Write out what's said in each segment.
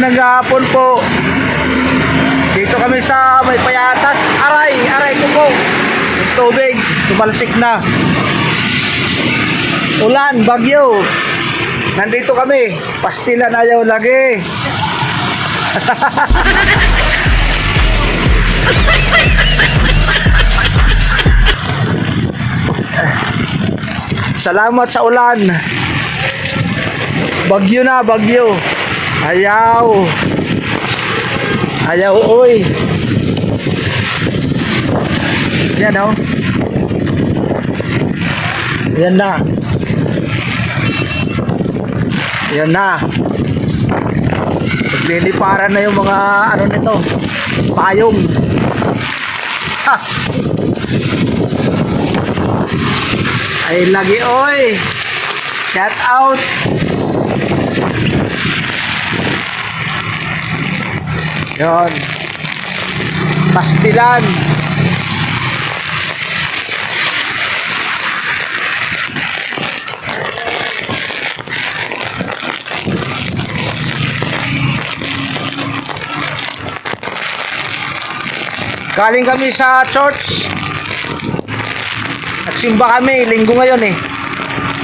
Magandang hapon po. Dito kami sa may Payatas. Aray ko po. Yung tubig, tumalsik na. Ulan, bagyo. Nandito kami. Pastilan ayaw lagi. Salamat sa ulan. Bagyo na, bagyo. Ayaw. Ayaw, oy. Yan, oh. Yan na. Yan na. Nagliliparan na yung mga ano nito. Payong. Ha. Ay, lagi, oy. Shout out. Yon. Pastilan. Galing kami sa church. Nagsimba kami, linggo ngayon eh.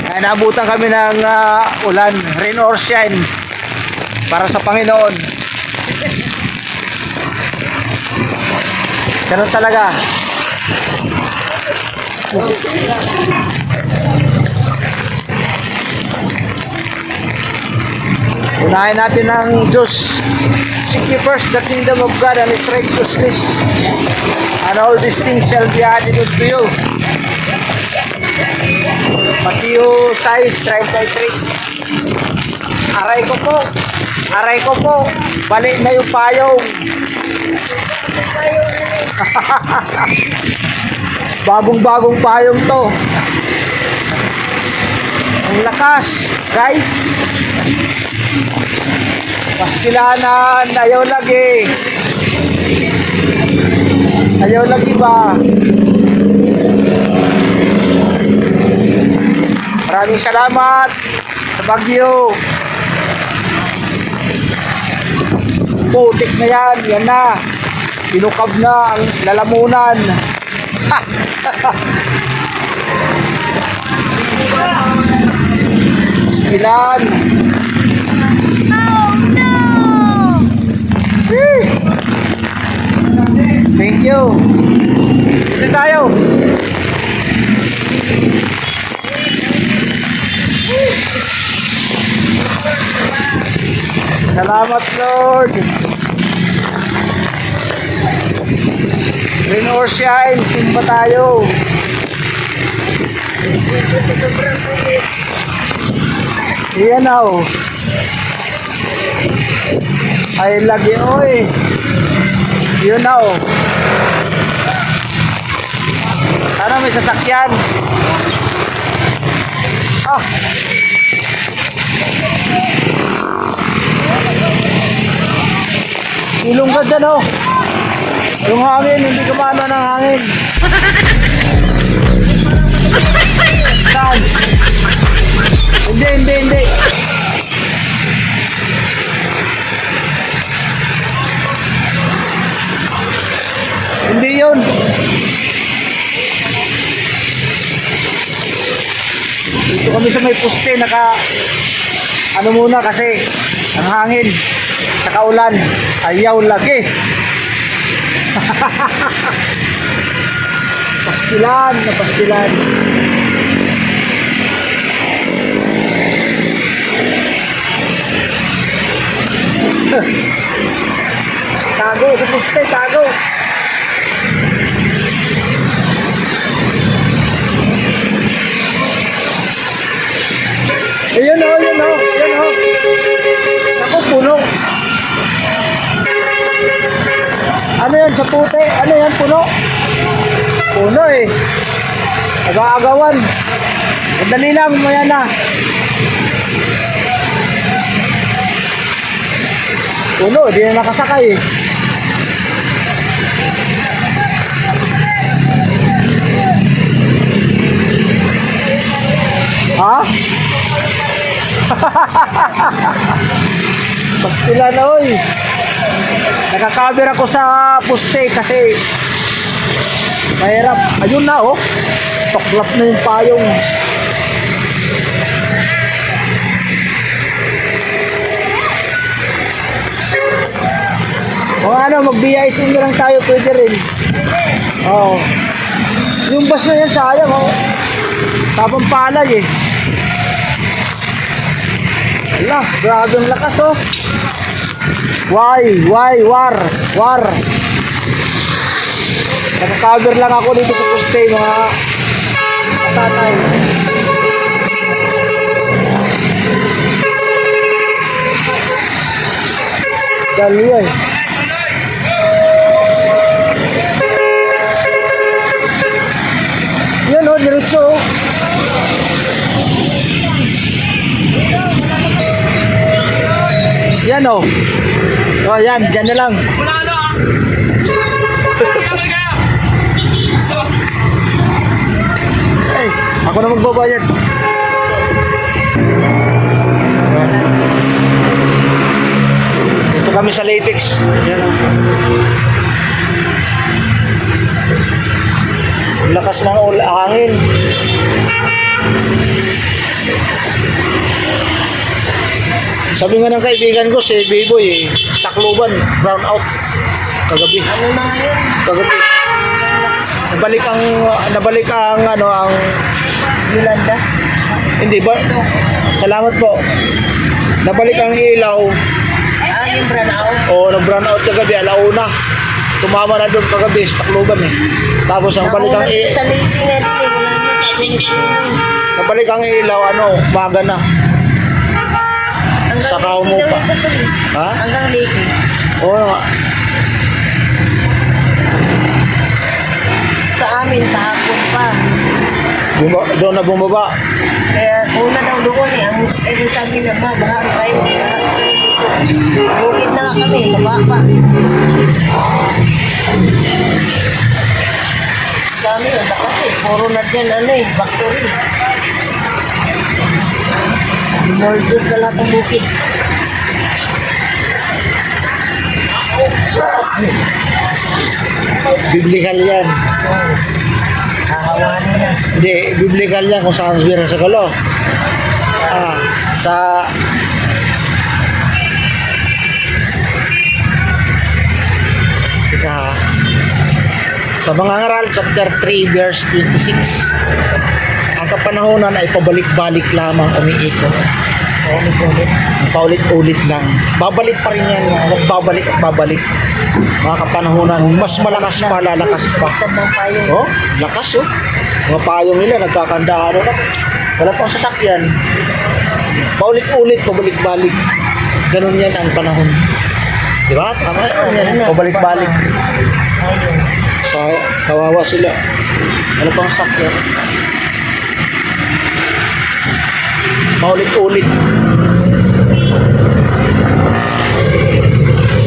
Kaya naabutan kami ng ulan, rain or shine, para sa Panginoon. Ganun talaga. Unahin natin ng Diyos. Seek ye first the kingdom of God and His righteousness, and all these things shall be added unto you. Matthew 6:33. Aray ko po, balik na yung payong. Bagong payong to. Ang lakas, guys. Pastilanan, ayaw lagi. Ayaw lagi ba? Maraming salamat sa bagyo. Putik na yan, yan na. Pinukab na ang lalamunan. Pastilan. Oh no! Thank you. Dito tayo. Salamat, Lord. Rain or shine, simba tayo. Iyan na, oh. Ay, lagi, oy. Yun na, oh. Sana may sasakyan. Ah. Ilong ka dyan, oh. Yung hangin, hindi ka maano ng hangin. Saan? Hindi. Hindi yun. Dito kami sa may poste, ano muna kasi ang hangin saka ulan, ayaw lagi. Pastilan. Tago sa poste, tago. Ayun oh. Ako, puno. Ano yan sa puti? Ano yan, puno? Puno eh. Aga-agawan. Madali lang, maya na. Puno, di na nakasakay eh. Ha? Pastila na, oy. Nakakaber ako sa poste kasi mahirap. Ayun na, oh. Tuklap na yung payong. O ano, mag-BIC na lang tayo, pwede rin. Oo. Yung bus na yan, sayang, oh. Tapang palay, eh. Ala, grabe ang lakas, oh. War. Naka-cover lang ako dito sa poste, mga katatay. Dali yan. Yan, oh, diretso, oh. Yan, oh. Oh, yan, dyan na lang. Ay, ako na magbabayad. Dito kami sa latex. Yan, oh. Lakas ng hangin. Sabi nga ng kaibigan ko si Biboy, eh, Tacloban, brown out kagabi. Ano na yun? Kagabi. Nabalik ang ano ang Yolanda? hindi ba? Salamat po. Nabalik ang ilaw. Yung branaw? O nag-brown out kagabi, alauna. Tumama na doon kagabi sa Tacloban, eh. Tapos ang balik ang Sa lady nga din, wala na sabi ni nabalik ang ilaw, ano, maga na. Hanggang Saka lady umupa. daw yung gusto mo. Ha? Hanggang lady. Oo nga. Sa amin, tahapon pa. Doon na bumaba. Kaya una daw doon eh. Ang sabi na ba, bahag tayo. Bukid na nga kami, baba pa. Dami yun, kasi puro na dyan, ano eh, factory. Moldos na lahat ang bukid. Biblikal yan. Hahawanin na. Hindi, biblikal yan kung saan bira sa kalo. Sa sa mga ngaral, chapter 3, verse 26. Ang kapanahonan ay pabalik-balik lamang umiikot. Paulit-ulit lang. Babalik pa rin yan. Magbabalik at babalik. Mga kapanahonan, mas malakas pa, lalakas pa. Tad ng payong. Oh, lakas, oh. Mga payong nila, nagkakandaan. Wala pang sasakyan. Paulit-ulit, pabalik-balik. Ganun yan ang panahon. Di ba? Tama yan. Pabalik-balik. Ayun. Sa kawawa sila. Wala pang sasakyan. Paulit-ulit.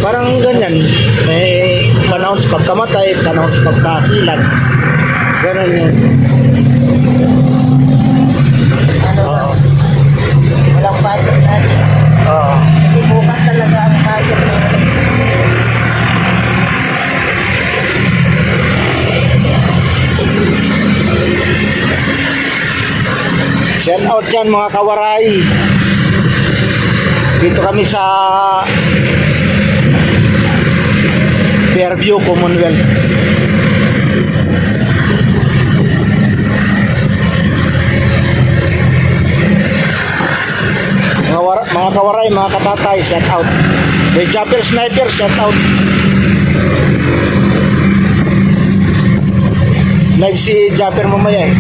Parang ganyan. May panahon sa pagkamatay, panahon sa pagkasilan. Ganun yun. Ano na? Walang pasok natin. Oo. Kasi bukas talaga ang pasok na yun. Shout out dyan mga kawaray. Dito kami sa Fairview, Commonwealth. Mga kawaray, mga katatay, shout out. May Japper Sniper, shout out. Live si Japper mamaya, eh.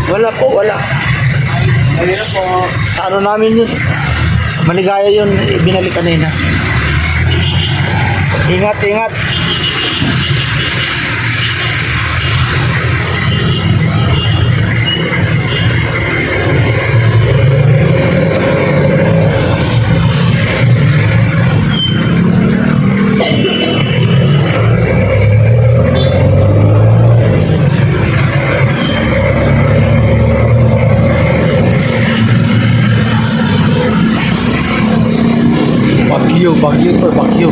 Wala po, wala. Sa ano namin yun? Maligaya yun, ibinalik kanina. Ingat, ingat. Bagyo or Bagyo.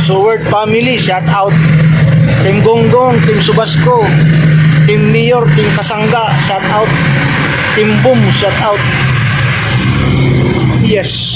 So word family, shout out. Team Gonggong, Team Subasco, Team Mayor, Team Kasangga, shout out. Team Boom, shout out. Yes.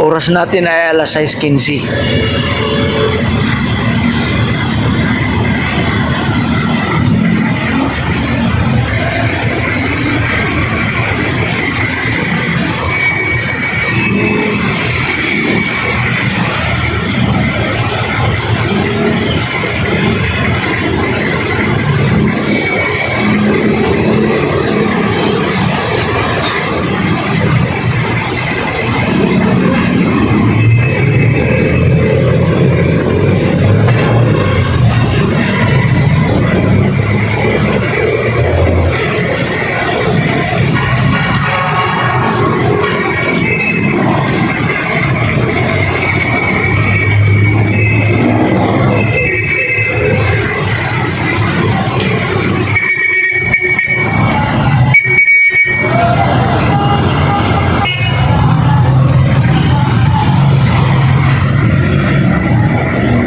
Oras natin ay alas 6:15.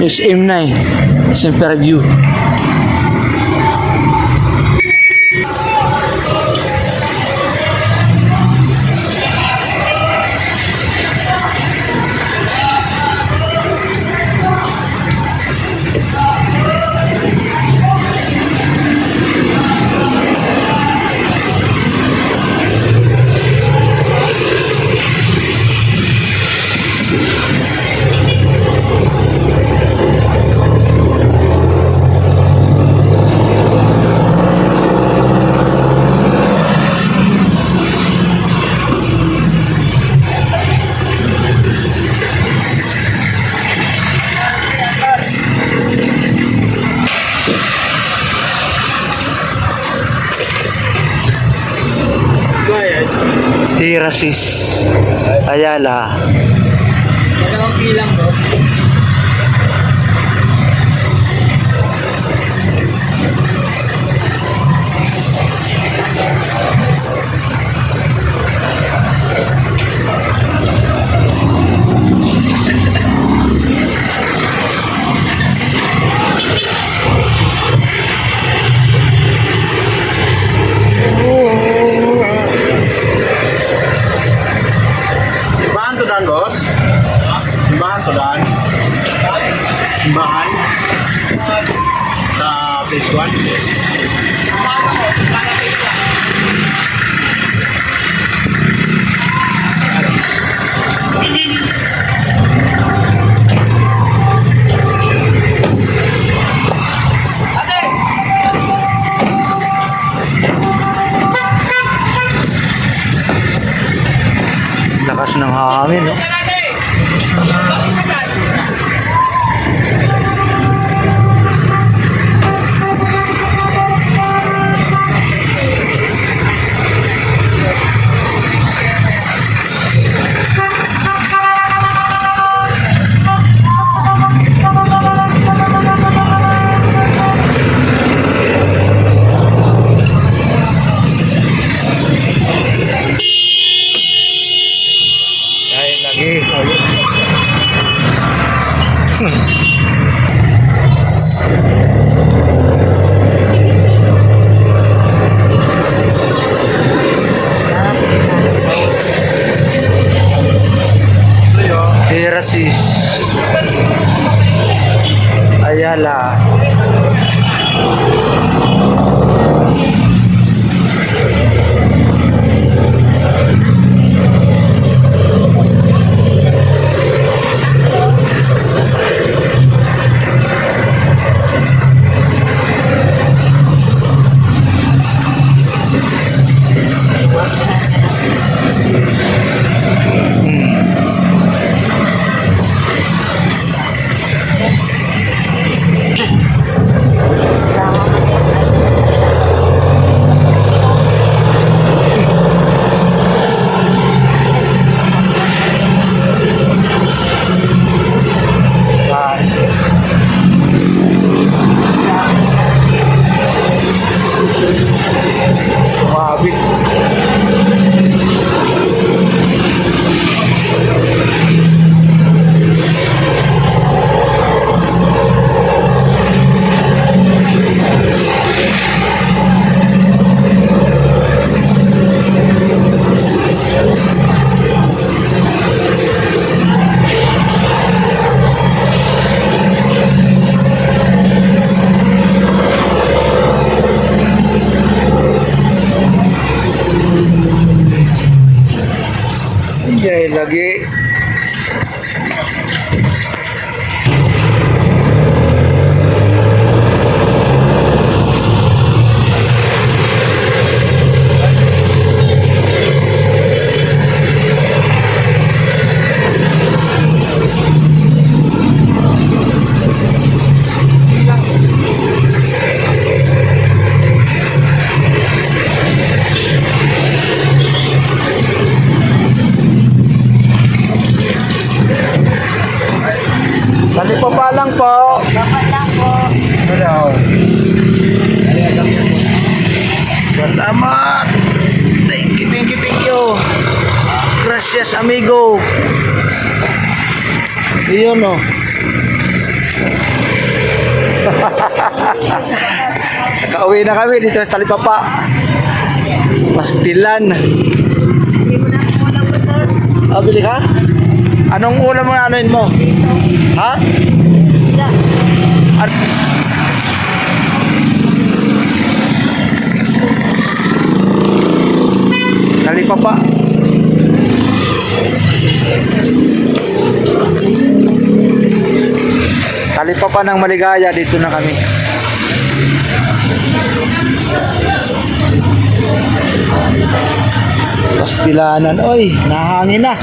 SM na eh. SM Fairview. Terraces Ayala. Magandang silang, boss. Simbahan to dan, boss. Simbahan to dan. Simbahan. Sa phase 1. Lakas ng hangin, no? Kain lagi. Terraces Ayala. Talipapa lang po. Dapat lang po. Hello. Salamat. Thank you, thank you, thank you. Gracias, amigo. Iyon, no. Nakauwi na kami dito sa Talipapa. Pastilan. Hindi mo na ako lang po, sir. Ah, bili ka? Anong ulam mo anuin mo? Ha? Isda. Talipapa. Talipapa ng Maligaya, dito na kami. Pastilanan, oy, nahangin na.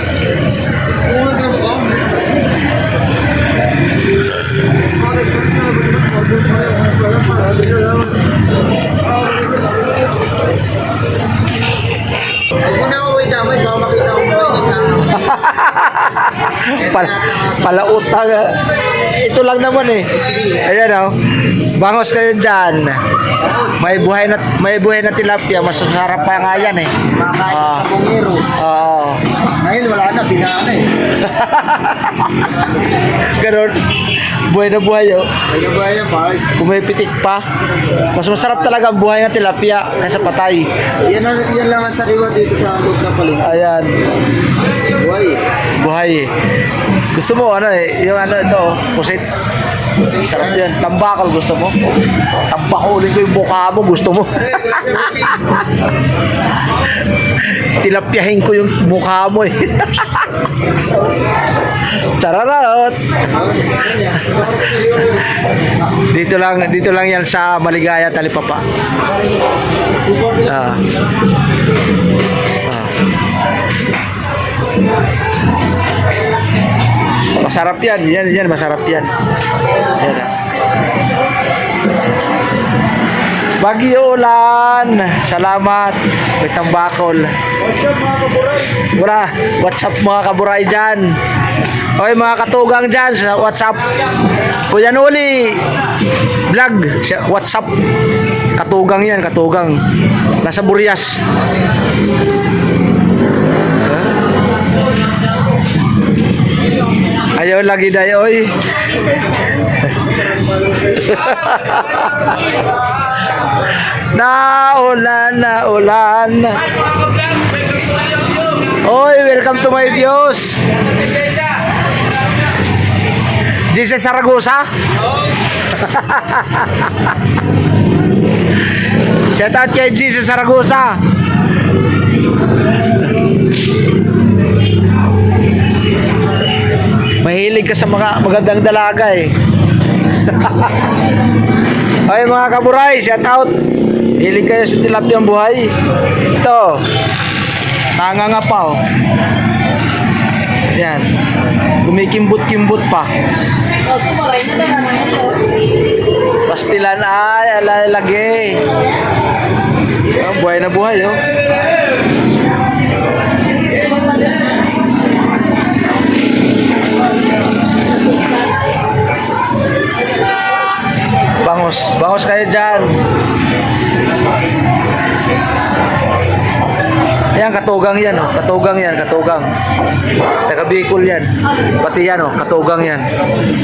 Palautang. Ito lang naman eh. Ayan oh. Bangos kayo dyan. May buhay na tilapia. Mas sarap pa nga yan eh. Makain Ah. sa bungero. Oo. Ngayon wala na, binaan eh. Ganun. Buhay na buhay oh. Kaya ba yan, Mark? Kung may pitik pa. Mas masarap talaga ang buhay ng tilapia kaysa patay. Yan lang ang sariwa dito sa loob ng palinga. Ayan. Buhay. Buhay eh. Gusto mo ano eh, yung ano ito, pusit. Sarap yan. Tambakol gusto mo? Tambakulin ko yung mukha mo, gusto mo? Tilapyahin ko yung mukha mo eh. Chararot! Dito lang yan sa Maligaya, Talipapa. Ah. Ah. Masarap yan, yan, masarap yan. Yan ah. Bagyo ulan. Salamat. May tambakol. Wala. WhatsApp mga kaburay dyan. Okay mga katugang dyan sa WhatsApp. Kuya Nuli. Vlog. WhatsApp. Katugang yan, katugang. Nasa Burias. Ayaw lagi dayo oy. Na ulan. Oy, welcome to my views. Jesus Saragosa. Shout out kay Jesus Saragosa. Mahilig ka sa mga magandang dalaga eh. Ay mga kaburay, shout out. Hilig kayo sa tilapiyang buhay. Ito. Nangangapaw. Yan. Kumikimbot-kimbot pa. Pastilan ay alalagay. Oh, buhay na buhay oh. Bangos kayo dyan. Yan, katugang yan, oh. Katugang yan, katugang. Taga Bicol yan. Pati yan, oh, katugang yan.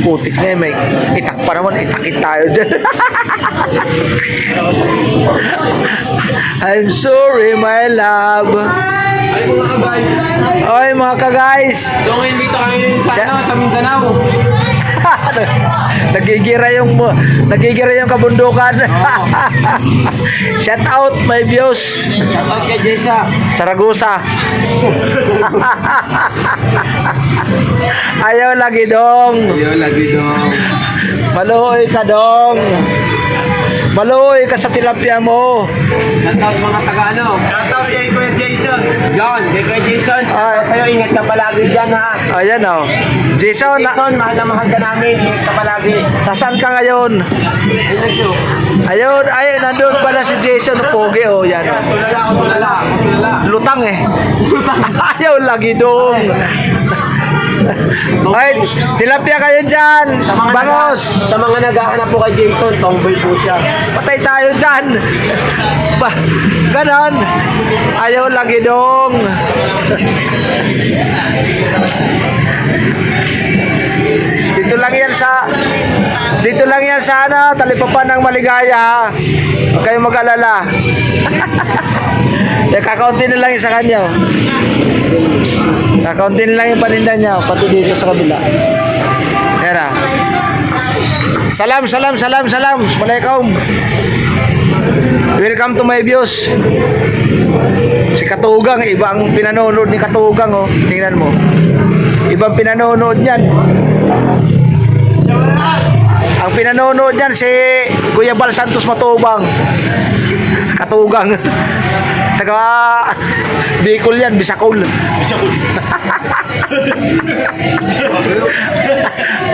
Putik na yan, may itak pa naman. Itakit tayo dyan. I'm sorry, my love. Ay, mga ka-guys. Dongin dito kami sa Mindanao. Nagigira yung kabundukan. Shout out my views. Shout out kay Jessa. Saragosa. Ayaw lagi dong. Ayaw lagi dong. Maluoy ka dong. Maluoy ka sa tilapia mo. Shoutout mga taga ano? Shoutout kay Kuya Jason. John, kay Kuya Jason. Shoutout sa'yo, ingat ka palagi dyan ha. Ayan oh. Jason, Jason, mahal na mahal ka namin. Ingat ka palagi. nasaan ka ngayon? Ayun siyo. Ayun, ay, nandun pala si Jason. Pogi oh, yan oh. Tulala ako, tulala. Lutang eh. Ayaw lagi dong. Ay, tilapia kayo dyan. Bangos. Sa mga naghahanap po kay Jason, tomboy po siya. Patay tayo dyan. Ba, ganon. Ayaw lagi dong. Dito lang yan sa ano, Talipapan ng Maligaya. Huwag kayong mag-alala. Kakaunti na lang yung sa kanya. Oh. Kakaunti na lang yung paninda niya, pati dito sa kabila. Yan ah. Salam. Assalamualaikum. Welcome to my views. Si Katugang, iba ang pinanonood ni Katugang oh. Tingnan mo. Ibang pinanonood niyan. Ang pinanonood niyan si Kuya Bal Santos Matubang. Katugang. Taga Bicol yan, Bisacol.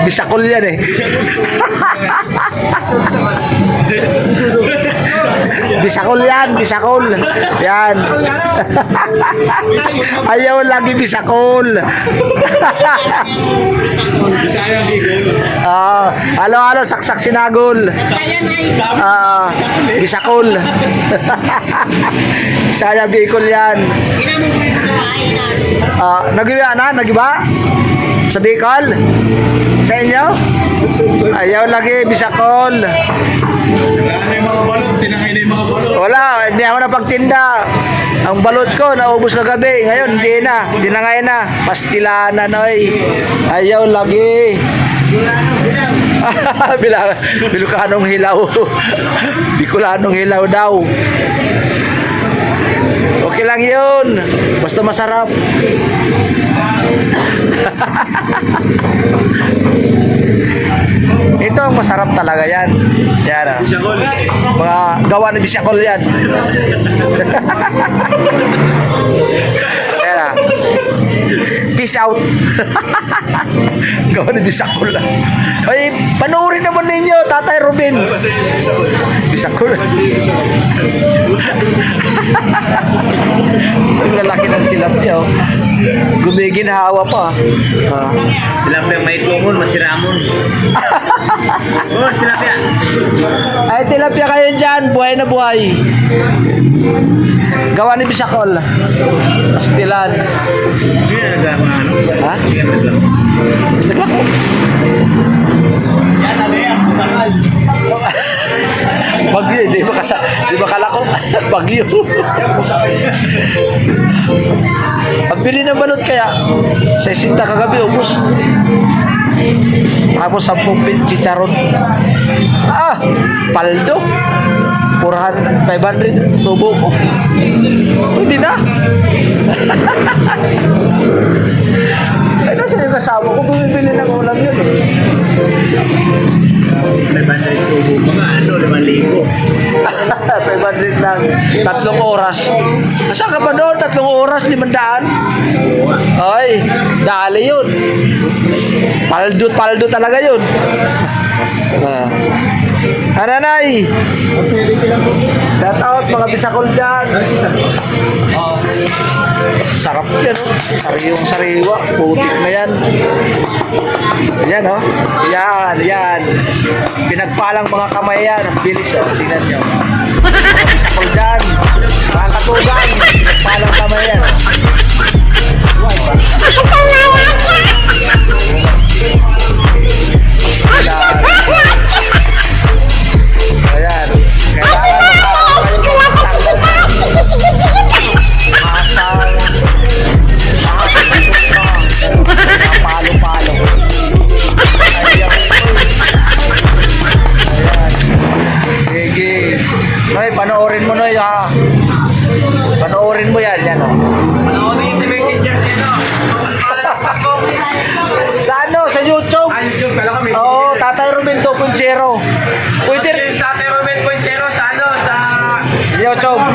Bisacol yan eh. Bisacol yan, Bisacol. Yan. Ayaw lagi Bisacol. Halo, saksak sinagol. Bisacol. Saya Bicol yan. Nagiba na? Nagiba? Sa Bicol? Sa inyo? Ayaw lagi, Bisacol. Wala, hindi ako napagtinda. Ang balot ko, naubos kagabi. Ngayon, hindi na. Hindi na ngayon na. Pastilanan, oy. Ayaw lagi. Bilukanong hilaw. Bicolanong hilaw daw. Okay lang yun. Basta masarap. Ito ang masarap talaga yan. Yan ah. Mga gawa ni Bisacol yan. Yan ah. Peace out. Gawa ni Bisacol. Ay, panoorin naman ninyo, Tatay Robin. Bisacol. Ang lalaki ng tilapia oh. Gumiginhawa pa. Tilapia may tumon, masiramon. Oh, tilapia. Ay, tilapia kayo dyan. Buhay na buhay. Gawa ni Bisacol. Pastilan. Hindi na nagama ano? Ha? Hindi na nagama. Naglako. Yan, aliyah, sakal. Bagyo, di ba kalako? Bagyo. Pagbili ng balot kaya, 60 kagabi, ubos. Tapos 10 chicharon. Paldo. 500, tubo ko. Hindi na. Ay, nasa yung kasama ko, bumibili ng ulam yun. May banday tubo. Mga ano, 5,000. 500 lang, 3 oras. Saan ka ba doon? 3 oras, 500? Ay, dali yun. Paldo talaga yun. Nanay, shout out mga Bisacol dyan. Sarap yan oh. Sariwang sariwa, putik na yan. Yan oh. Yan. Pinagpalang mga kamay yan. Ang bilis oh. Tingnan nyo. Mga Bisacol dyan. Mga Katugang. Pinagpalang kamay yan. Ayan. Palo-palo. Sige. Noy, panoorin mo Noy ha. Panoorin mo yan, yan oh. Panoorin sa messenger siya, no?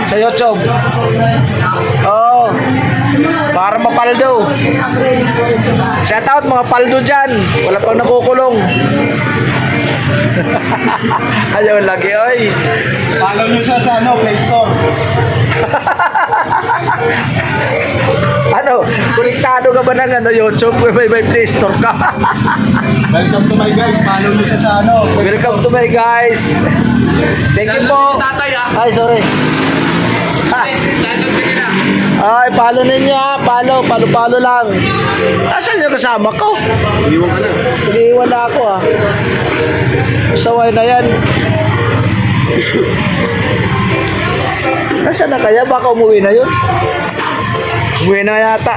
Sa YouTube. Oo. Para mapaldo. Shout out mga paldo dyan. Wala pang nakukulong. Ayaw lagi, oy. Follow nyo siya sa Play Store. Ano, konektado ka ba ng YouTube? May Play Store ka. Welcome to my guys. Follow nyo siya sa Welcome to my guys. Thank you po. Tatay Ay, sorry. Ay, follow ninyo ha. Follow lang. Asan yung kasama ko? Iwan ka na. Iniiwan na ako ha. Saway na yan. Nasaan na kaya? Baka umuwi na yun. Umuwi na yata.